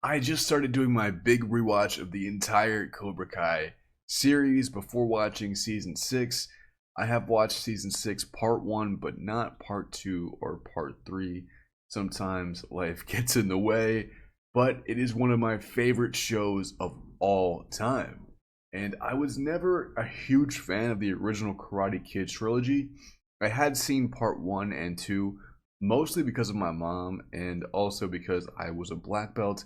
I just started doing my big rewatch of the entire Cobra Kai series before watching season 6. I have watched season 6 part 1, but not part 2 or part 3. Sometimes life gets in the way, but it is one of my favorite shows of all time. And I was never a huge fan of the original Karate Kid trilogy. I had seen part 1 and 2 mostly because of my mom and also because I was a black belt,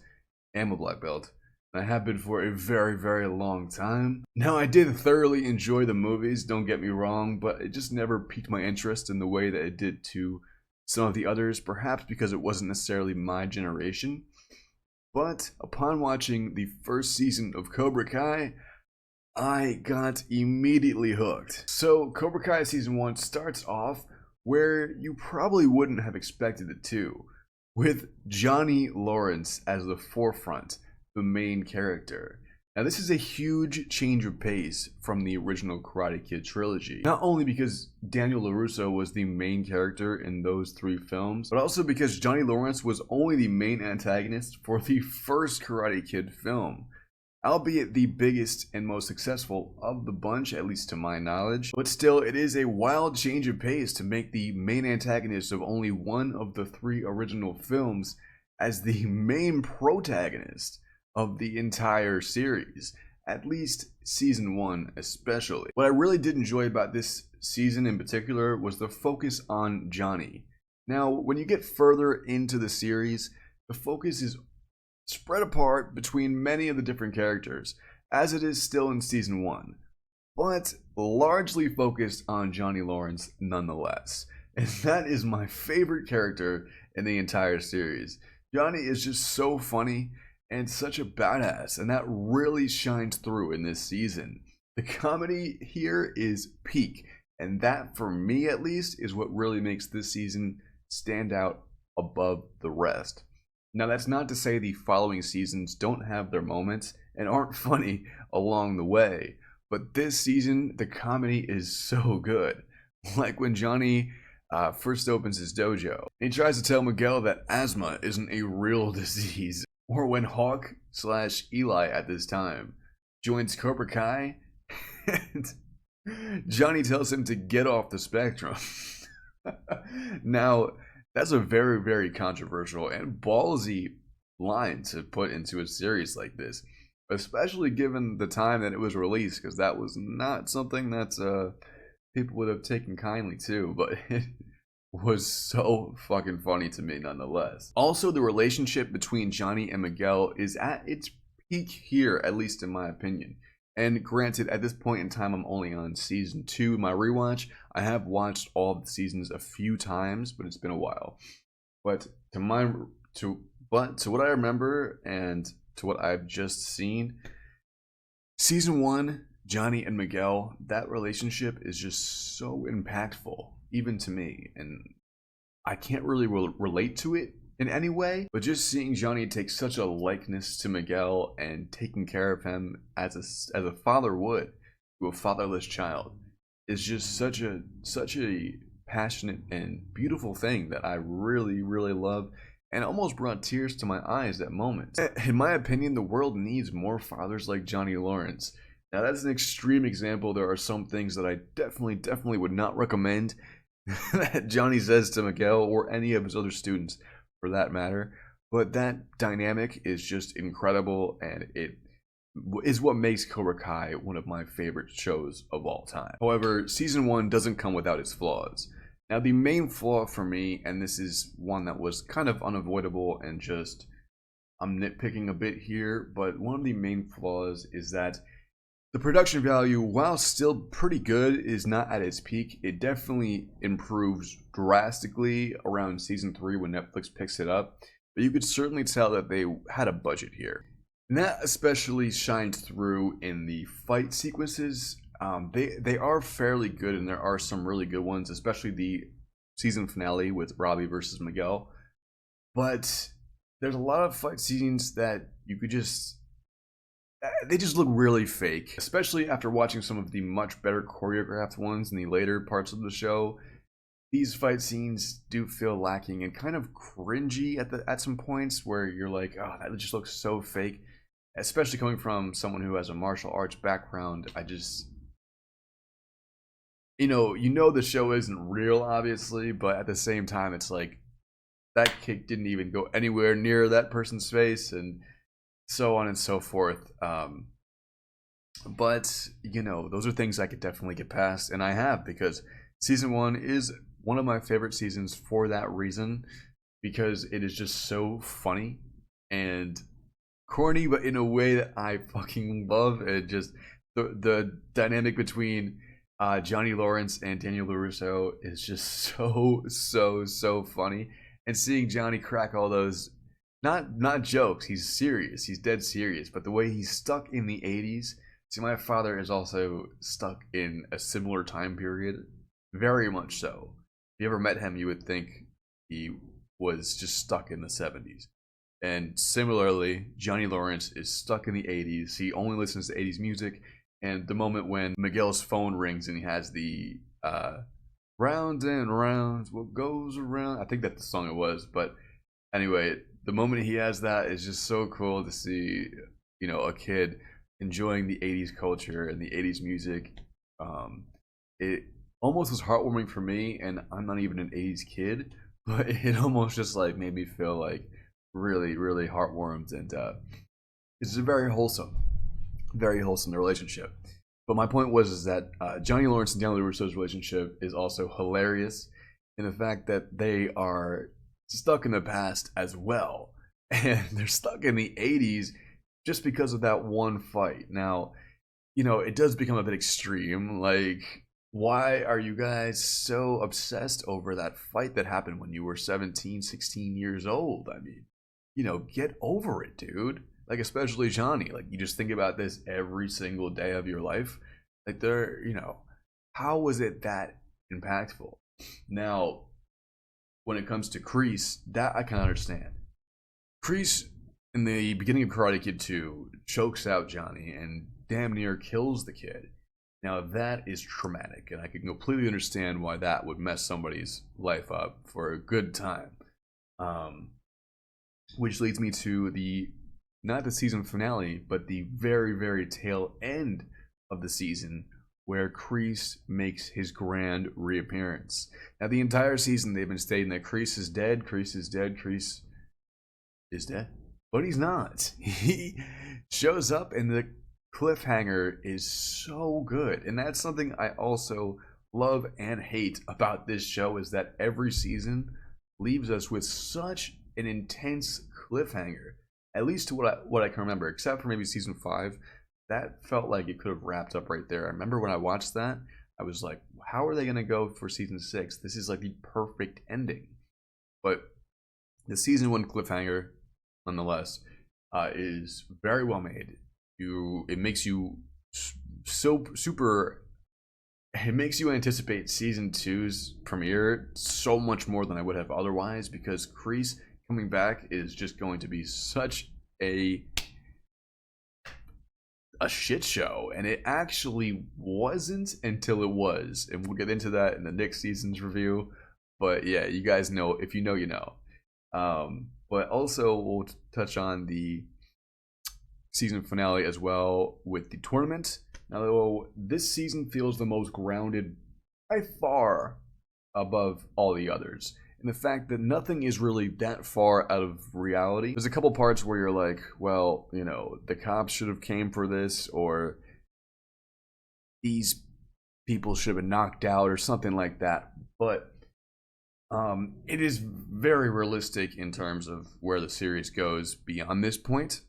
am a black belt, and I have been for a very, very long time. Now, I did thoroughly enjoy the movies, don't get me wrong, but it just never piqued my interest in the way that it did to some of the others, perhaps because it wasn't necessarily my generation. But upon watching the first season of Cobra Kai, I got immediately hooked. So, Cobra Kai Season 1 starts off where you probably wouldn't have expected it to, with Johnny Lawrence as the forefront, the main character. Now, this is a huge change of pace from the original Karate Kid trilogy. Not only because Daniel LaRusso was the main character in those 3 films, but also because Johnny Lawrence was only the main antagonist for the first Karate Kid film, albeit the biggest and most successful of the bunch, at least to my knowledge. But still, it is a wild change of pace to make the main antagonist of only one of the 3 original films as the main protagonist of the entire series, at least season 1 especially. What I really did enjoy about this season in particular was the focus on Johnny. Now, when you get further into the series, the focus is spread apart between many of the different characters, as it is still in season 1, but largely focused on Johnny Lawrence nonetheless. And that is my favorite character in the entire series. Johnny is just so funny and such a badass, and that really shines through in this season. The comedy here is peak, and that, for me at least, is what really makes this season stand out above the rest. Now, that's not to say the following seasons don't have their moments and aren't funny along the way, but this season, the comedy is so good. Like when Johnny first opens his dojo, he tries to tell Miguel that asthma isn't a real disease. Or when Hawk/Eli at this time joins Cobra Kai, and Johnny tells him to get off the spectrum. Now, that's a very, very controversial and ballsy line to put into a series like this, especially given the time that it was released, because that was not something that people would have taken kindly to, but it was so fucking funny to me nonetheless. Also, the relationship between Johnny and Miguel is at its peak here, at least in my opinion. And granted, at this point in time, I'm only on season 2 in my rewatch. I have watched all of the seasons a few times, but it's been a while. But to what I remember and to what I've just seen, season 1, Johnny and Miguel, that relationship is just so impactful, even to me. And I can't really relate to it in any way, but just seeing Johnny take such a likeness to Miguel and taking care of him as a father would to a fatherless child is just such a passionate and beautiful thing that I really, really love, and almost brought tears to my eyes at moments. In my opinion, the world needs more fathers like Johnny Lawrence. Now, that's an extreme example. There are some things that I definitely would not recommend that Johnny says to Miguel or any of his other students, for that matter, but that dynamic is just incredible, and it is what makes Cobra Kai one of my favorite shows of all time. However, season 1 doesn't come without its flaws. Now, the main flaw for me, and this is one that was kind of unavoidable and just, I'm nitpicking a bit here, but one of the main flaws is that the production value, while still pretty good, is not at its peak. It definitely improves drastically around season 3 when Netflix picks it up, but you could certainly tell that they had a budget here. And that especially shined through in the fight sequences. They are fairly good, and there are some really good ones, especially the season finale with Robbie versus Miguel. But there's a lot of fight scenes that you could they just look really fake, especially after watching some of the much better choreographed ones in the later parts of the show. these fight scenes do feel lacking and kind of cringy at some points where you're like, oh, that just looks so fake. Especially coming from someone who has a martial arts background, I just, the show isn't real, obviously, but at the same time, it's like that kick didn't even go anywhere near that person's face, and so on and so forth. But those are things I could definitely get past, and I have, because season one is one of my favorite seasons for that reason, because it is just so funny and corny, but in a way that I fucking love. It just the dynamic between Johnny Lawrence and Daniel LaRusso is just so funny, and seeing Johnny crack all those not jokes. He's serious. He's dead serious. But the way he's stuck in the 80s. See, my father is also stuck in a similar time period, very much so. If you ever met him, you would think he was just stuck in the 70s. And similarly, Johnny Lawrence is stuck in the 80s. He only listens to 80s music. And the moment when Miguel's phone rings and he has the rounds and rounds, what goes around, I think that's the song it was. But anyway, the moment he has that is just so cool to see, a kid enjoying the 80s culture and the 80s music. It almost was heartwarming for me, and I'm not even an 80s kid, but it almost just like made me feel like really, really heartwarmed, and it's a very wholesome relationship. But my point was that Johnny Lawrence and Daniel LaRusso's relationship is also hilarious in the fact that they are stuck in the past as well, and they're stuck in the 80s just because of that one fight. Now, it does become a bit extreme. Like, why are you guys so obsessed over that fight that happened when you were 17, 16 years old? I mean, get over it, dude. Like, especially Johnny. Like, you just think about this every single day of your life. Like, how was it that impactful? Now, when it comes to Kreese, that I can understand. Kreese, in the beginning of Karate Kid 2, chokes out Johnny and damn near kills the kid. Now, that is traumatic, and I can completely understand why that would mess somebody's life up for a good time. Which leads me to not the season finale, but the very, very tail end of the season, where Kreese makes his grand reappearance. Now, the entire season they've been stating that Kreese is dead, Kreese is dead, Kreese is dead. But he's not. He shows up, and the cliffhanger is so good. And that's something I also love and hate about this show, is that every season leaves us with such an intense cliffhanger. At least to what I can remember, except for maybe season 5. That felt like it could have wrapped up right there. I remember when I watched that, I was like, how are they going to go for season 6? This is like the perfect ending. But the season 1 cliffhanger, nonetheless, is very well made. It makes you it makes you anticipate season 2's premiere so much more than I would have otherwise, because Kreese coming back is just going to be such a shit show, and it actually wasn't until it was, and we'll get into that in the next season's review. But yeah, you guys know, if you know, you know. But also we'll touch on the season finale as well with the tournament. Now, this season feels the most grounded by far above all the others, and the fact that nothing is really that far out of reality. There's a couple parts where you're like, well, the cops should have came for this, or these people should have been knocked out, or something like that. But it is very realistic in terms of where the series goes beyond this point,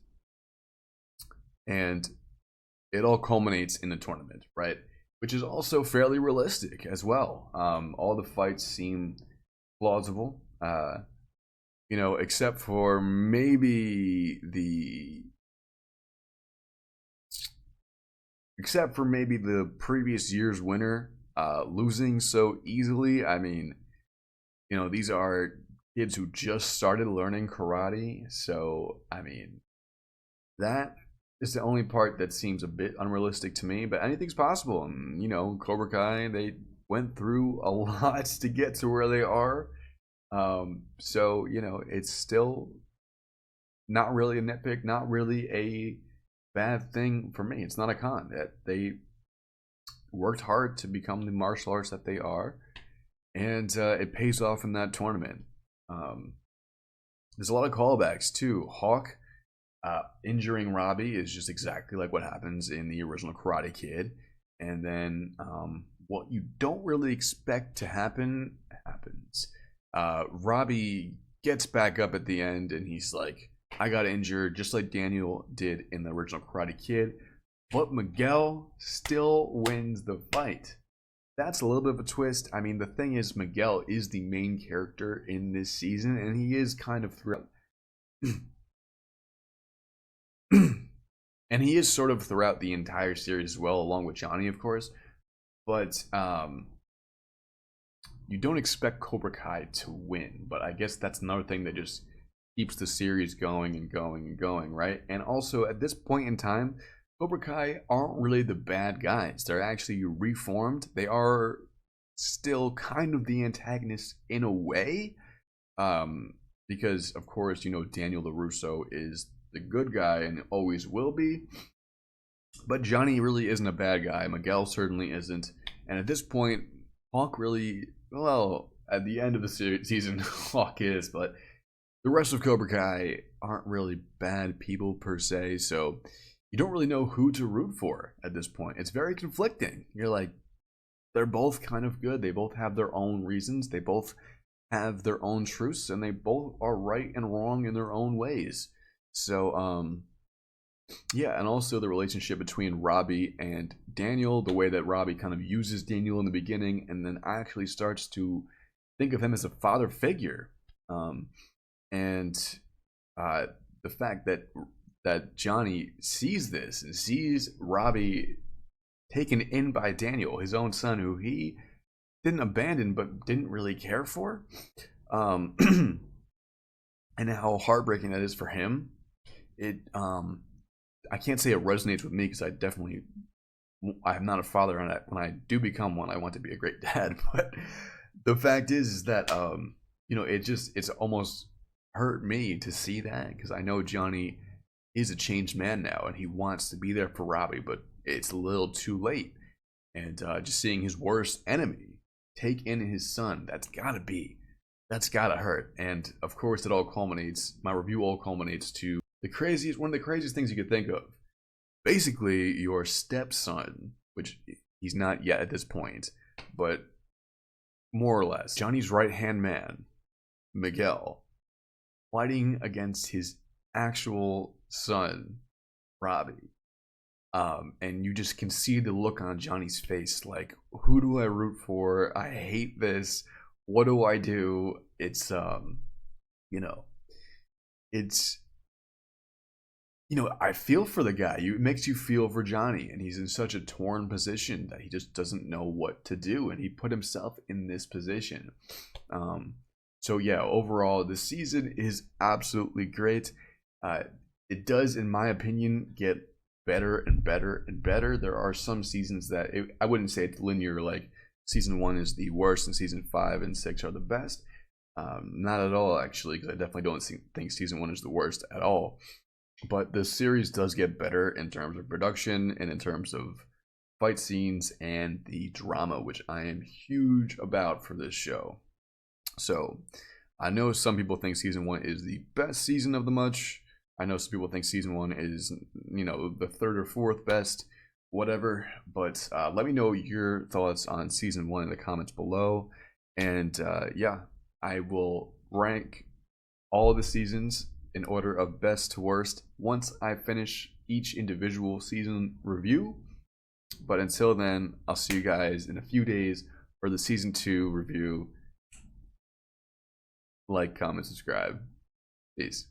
and it all culminates in the tournament, right? Which is also fairly realistic as well. All the fights seem plausible, except for maybe the previous year's winner losing so easily. I mean, these are kids who just started learning karate, so I mean, that is the only part that seems a bit unrealistic to me. But anything's possible, and Cobra Kai, they went through a lot to get to where they are. So, you know, it's still not really a nitpick, not really a bad thing for me. It's not a con. That they worked hard to become the martial arts that they are, and it pays off in that tournament. Um, there's a lot of callbacks too. Hawk injuring Robbie is just exactly like what happens in the original Karate Kid, and then what you don't really expect to happen happens. Robbie gets back up at the end, and he's like, "I got injured," just like Daniel did in the original Karate Kid. But Miguel still wins the fight. That's a little bit of a twist. I mean, the thing is, Miguel is the main character in this season, and he is kind of throughout. And he is sort of throughout the entire series as well, along with Johnny, of course. But you don't expect Cobra Kai to win, but I guess that's another thing that just keeps the series going and going and going, right? And also, at this point in time, Cobra Kai aren't really the bad guys. They're actually reformed. They are still kind of the antagonists in a way. Because, of course, you know, Daniel LaRusso is the good guy and always will be. But Johnny really isn't a bad guy. Miguel certainly isn't. And at this point, Hawk really, well, at the end of the season, Hawk is. But the rest of Cobra Kai aren't really bad people per se. So you don't really know who to root for at this point. It's very conflicting. You're like, they're both kind of good. They both have their own reasons. They both have their own truths, and they both are right and wrong in their own ways. So, yeah, and also the relationship between Robbie and Daniel, the way that Robbie kind of uses Daniel in the beginning and then actually starts to think of him as a father figure. And the fact that Johnny sees this and sees Robbie taken in by Daniel, his own son, who he didn't abandon but didn't really care for, and how heartbreaking that is for him. It I can't say it resonates with me because I am not a father, and when I do become one, I want to be a great dad. But the fact is that you know, it's almost hurt me to see that, because I know Johnny is a changed man now, and he wants to be there for Robbie, but it's a little too late. And just seeing his worst enemy take in his son, that's gotta hurt. And of course, my review all culminates to one of the craziest things you could think of. Basically, your stepson, which he's not yet at this point, but more or less, Johnny's right-hand man, Miguel, fighting against his actual son, Robbie. And you just can see the look on Johnny's face, like, who do I root for? I hate this. What do I do? It's you know, I feel for the guy. It makes you feel for Johnny, and he's in such a torn position that he just doesn't know what to do, and he put himself in this position. So yeah, overall, this season is absolutely great. It does, in my opinion, get better and better and better. There are some seasons that I wouldn't say it's linear, like season 1 is the worst and season 5 and 6 are the best. Not at all, actually, because I definitely don't think season 1 is the worst at all. But the series does get better in terms of production and in terms of fight scenes and the drama, which I am huge about for this show. So I know some people think season 1 is the best season of the much. I know some people think season 1 is, you know, the 3rd or 4th best, whatever. But let me know your thoughts on season 1 in the comments below. And yeah, I will rank all the seasons in order of best to worst once I finish each individual season review. But until then, I'll see you guys in a few days for the season 2 review. Like, comment, subscribe. Peace.